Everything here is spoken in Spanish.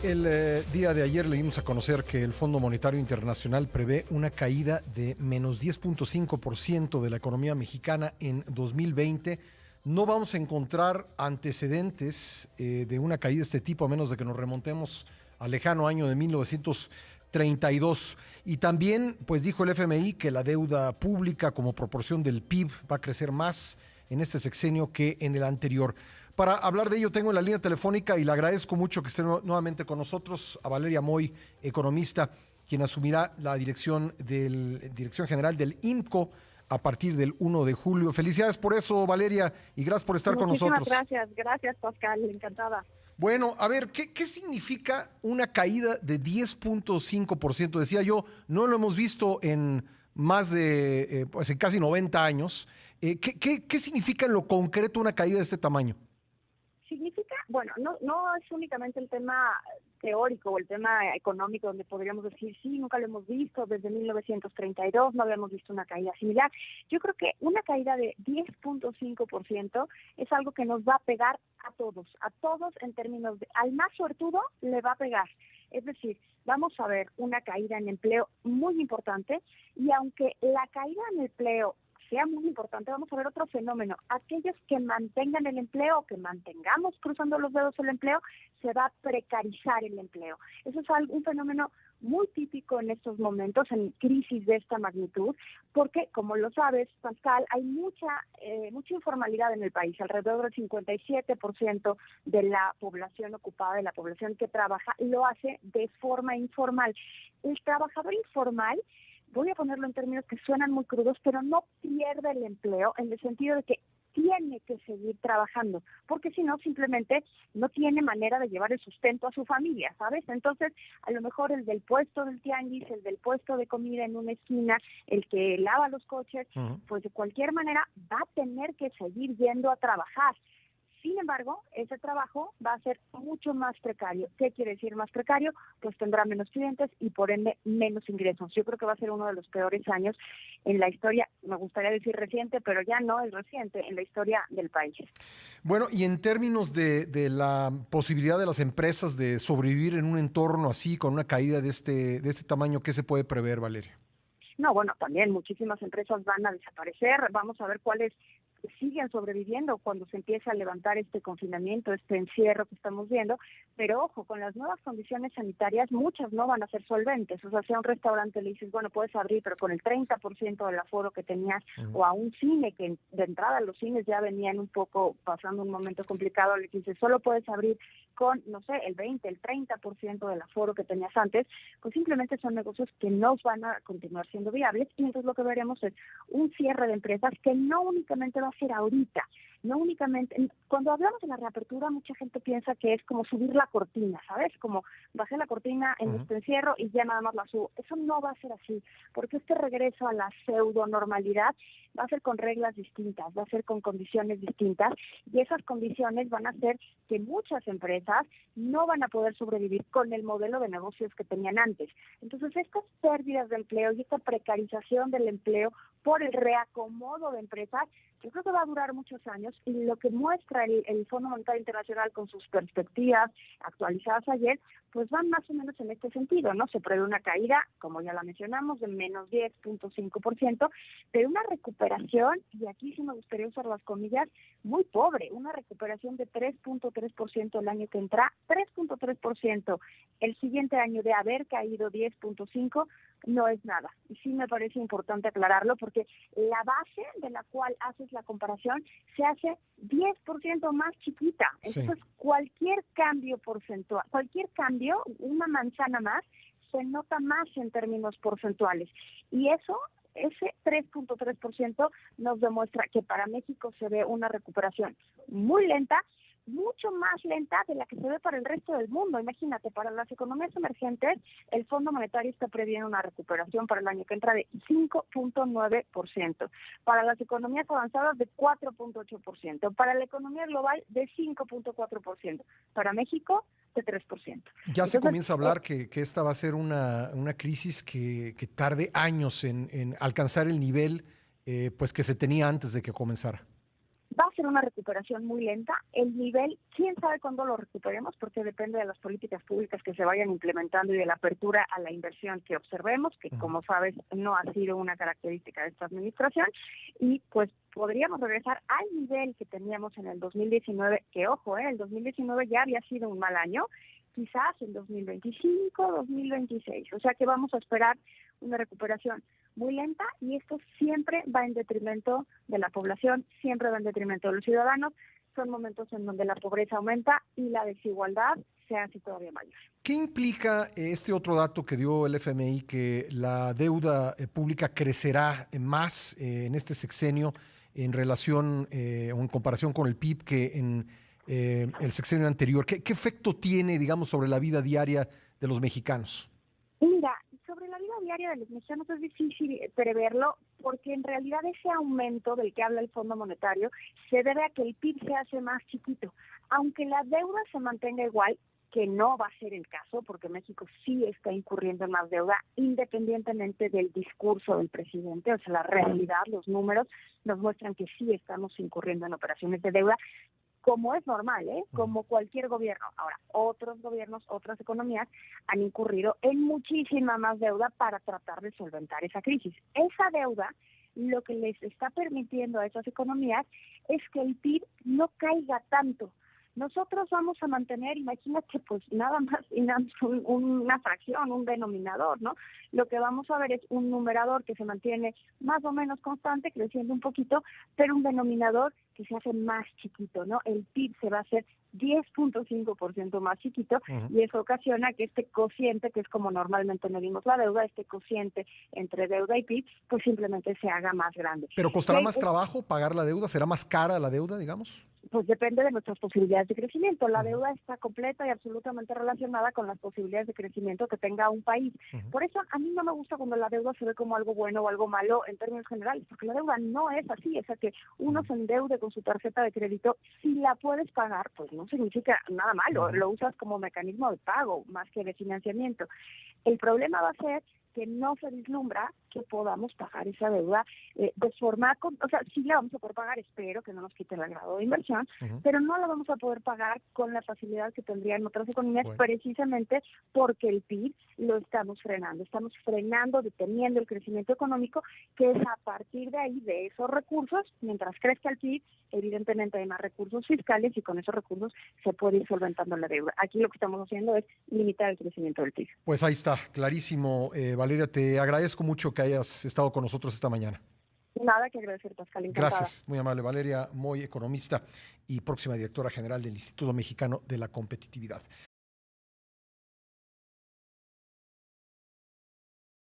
El día de ayer le dimos a conocer que el Fondo Monetario Internacional prevé una caída de menos 10.5% de la economía mexicana en 2020. No vamos a encontrar antecedentes de una caída de este tipo, a menos de que nos remontemos al lejano año de 1932. Y también, pues dijo el FMI que la deuda pública como proporción del PIB va a crecer más en este sexenio que en el anterior. Para hablar de ello tengo en la línea telefónica y le agradezco mucho que esté nuevamente con nosotros a Valeria Moy, economista, quien asumirá la dirección general del IMCO a partir del 1 de julio. Felicidades por eso, Valeria, y gracias por estar con Muchísimas nosotros. gracias Pascal, encantada. Bueno, a ver, ¿qué significa una caída de 10.5%? Decía yo, no lo hemos visto en más de, pues en casi 90 años. ¿Qué significa en lo concreto una caída de este tamaño? Significa, bueno, no es únicamente el tema teórico o el tema económico donde podríamos decir, sí, nunca lo hemos visto, desde 1932 no habíamos visto una caída similar. Yo creo que una caída de 10.5% es algo que nos va a pegar a todos en términos de, al más suertudo le va a pegar. Es decir, vamos a ver una caída en empleo muy importante y aunque la caída en empleo sea muy importante, vamos a ver otro fenómeno. Aquellos que mantengan el empleo, que mantengamos cruzando los dedos el empleo, se va a precarizar el empleo. Eso es un fenómeno muy típico en estos momentos, en crisis de esta magnitud, porque, como lo sabes, Pascal, hay mucha informalidad en el país. Alrededor del 57% de la población ocupada, de la población que trabaja, lo hace de forma informal. El trabajador informal, voy a ponerlo en términos que suenan muy crudos, pero no pierde el empleo en el sentido de que tiene que seguir trabajando, porque si no, simplemente no tiene manera de llevar el sustento a su familia, ¿sabes? Entonces, a lo mejor el del puesto del tianguis, el del puesto de comida en una esquina, el que lava los coches, pues de cualquier manera va a tener que seguir yendo a trabajar. Sin embargo, ese trabajo va a ser mucho más precario. ¿Qué quiere decir más precario? Pues tendrá menos clientes y por ende menos ingresos. Yo creo que va a ser uno de los peores años en la historia, me gustaría decir reciente, pero ya no es reciente, en la historia del país. Bueno, y en términos de la posibilidad de las empresas de sobrevivir en un entorno así, con una caída de este tamaño, ¿qué se puede prever, Valeria? No, bueno, también muchísimas empresas van a desaparecer. Vamos a ver cuáles siguen sobreviviendo cuando se empieza a levantar este confinamiento, este encierro que estamos viendo, pero ojo, con las nuevas condiciones sanitarias, muchas no van a ser solventes. O sea, si a un restaurante le dices, bueno, puedes abrir, pero con el 30% del aforo que tenías, o a un cine, que de entrada los cines ya venían un poco pasando un momento complicado, le dices, solo puedes abrir con, no sé, el 20, el 30% del aforo que tenías antes, pues simplemente son negocios que no van a continuar siendo viables, y entonces lo que veremos es un cierre de empresas que no únicamente va a ser ahorita, no únicamente, cuando hablamos de la reapertura mucha gente piensa que es como subir la cortina, ¿sabes? Como bajé la cortina en este encierro y ya nada más la subo. Eso no va a ser así, porque este regreso a la pseudo normalidad va a ser con reglas distintas, va a ser con condiciones distintas, y esas condiciones van a hacer que muchas empresas no van a poder sobrevivir con el modelo de negocios que tenían antes. Entonces, estas pérdidas de empleo y esta precarización del empleo por el reacomodo de empresas, yo creo que va a durar muchos años, y lo que muestra el Fondo Monetario Internacional con sus perspectivas actualizadas ayer, pues van más o menos en este sentido, ¿no? Se prevé una caída, como ya la mencionamos, de menos 10.5%, pero una recuperación, y aquí sí me gustaría usar las comillas, muy pobre, una recuperación de 3.3% el año que entra, 3.3% el siguiente año de haber caído 10.5%, no es nada. Y sí me parece importante aclararlo, porque la base de la cual haces la comparación se hace 10% más chiquita. Entonces, sí, cualquier cambio porcentual, cualquier cambio, una manzana más, se nota más en términos porcentuales. Y eso, ese 3.3% nos demuestra que para México se ve una recuperación muy lenta, mucho más lenta de la que se ve para el resto del mundo. Imagínate, para las economías emergentes, el Fondo Monetario está previendo una recuperación para el año que entra de 5.9%, para las economías avanzadas de 4.8%, para la economía global de 5.4%, para México de 3%. Ya Entonces, se comienza a hablar que esta va a ser una crisis que tarde años en alcanzar el nivel pues que se tenía antes de que comenzara. Va a ser una recuperación muy lenta. El nivel, quién sabe cuándo lo recuperemos, porque depende de las políticas públicas que se vayan implementando y de la apertura a la inversión que observemos, que como sabes no ha sido una característica de esta administración, y pues podríamos regresar al nivel que teníamos en el 2019, que ojo, el 2019 ya había sido un mal año, quizás en 2025, 2026. O sea que vamos a esperar una recuperación muy lenta y esto siempre va en detrimento de la población, siempre va en detrimento de los ciudadanos. Son momentos en donde la pobreza aumenta y la desigualdad se hace todavía mayor. ¿Qué implica este otro dato que dio el FMI, que la deuda pública crecerá más en este sexenio en relación o en comparación con el PIB que en el sexenio anterior? ¿Qué efecto tiene, digamos, sobre la vida diaria de los mexicanos? Mira, sobre la vida diaria de los mexicanos es difícil preverlo porque en realidad ese aumento del que habla el Fondo Monetario se debe a que el PIB se hace más chiquito. Aunque la deuda se mantenga igual, que no va a ser el caso, porque México sí está incurriendo en más deuda, independientemente del discurso del presidente, o sea, la realidad, los números nos muestran que sí estamos incurriendo en operaciones de deuda, como es normal, como cualquier gobierno. Ahora, otros gobiernos, otras economías han incurrido en muchísima más deuda para tratar de solventar esa crisis. Esa deuda lo que les está permitiendo a esas economías es que el PIB no caiga tanto. Nosotros vamos a mantener, imagínate, pues nada más y nada más una fracción, un denominador, ¿no? Lo que vamos a ver es un numerador que se mantiene más o menos constante, creciendo un poquito, pero un denominador que se hace más chiquito, ¿no? El PIB se va a hacer 10.5% más chiquito y eso ocasiona que este cociente, que es como normalmente medimos la deuda, este cociente entre deuda y PIB, pues simplemente se haga más grande. ¿Pero costará más trabajo pagar la deuda? ¿Será más cara la deuda, digamos? Pues depende de nuestras posibilidades de crecimiento. La deuda está completa y absolutamente relacionada con las posibilidades de crecimiento que tenga un país. Por eso a mí no me gusta cuando la deuda se ve como algo bueno o algo malo en términos generales, porque la deuda no es así. O sea, que uno se endeude con su tarjeta de crédito, si la puedes pagar, pues no significa nada malo. Lo usas como mecanismo de pago más que de financiamiento. El problema va a ser que no se vislumbra que podamos pagar esa deuda de forma, o sea, sí la vamos a poder pagar, espero que no nos quiten el grado de inversión, pero no la vamos a poder pagar con la facilidad que tendrían otras economías, precisamente porque el PIB lo estamos frenando, deteniendo el crecimiento económico, que es a partir de ahí, de esos recursos, mientras crezca el PIB, evidentemente hay más recursos fiscales y con esos recursos se puede ir solventando la deuda. Aquí lo que estamos haciendo es limitar el crecimiento del PIB. Pues ahí está, clarísimo. Valeria, te agradezco mucho que hayas estado con nosotros esta mañana. Nada que agradecer, Pascal, encantada. Gracias, muy amable. Valeria Moy, economista y próxima directora general del Instituto Mexicano de la Competitividad.